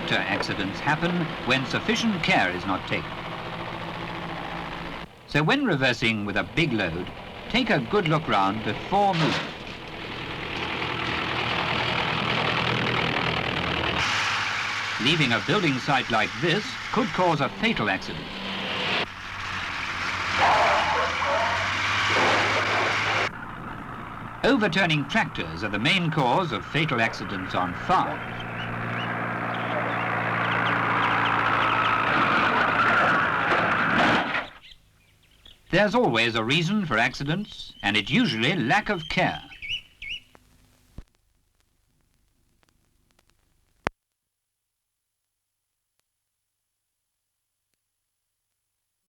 tractor accidents happen when sufficient care is not taken. So when reversing with a big load, take a good look round before moving. Leaving a building site like this could cause a fatal accident. Overturning tractors are the main cause of fatal accidents on farms. There's always a reason for accidents, and it's usually lack of care.